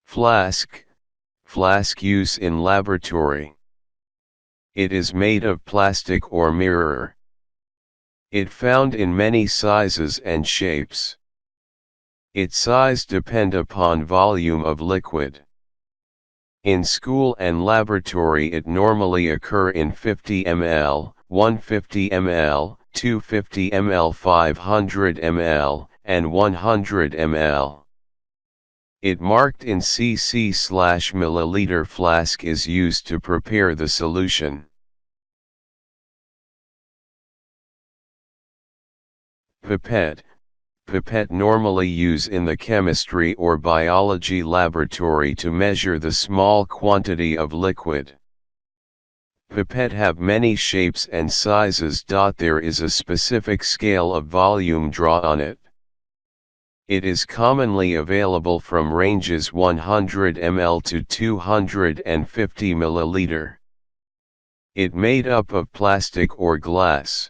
Flask, Flask use in laboratory. It is made of plastic or mirror. It found in many sizes and shapes. Its size depend upon volume of liquid. In school and laboratory it normally occur in 50 ml, 150 ml, 250 ml, 500 ml, and 100 ml. It marked in cc/milliliter flask is used to prepare the solution. Pipette. Pipette normally use in the chemistry or biology laboratory to measure the small quantity of liquid. Pipette have many shapes and sizes. There is a specific scale of volume draw on it. It is commonly available from ranges 100 ml to 250 milliliter. It made up of plastic or glass.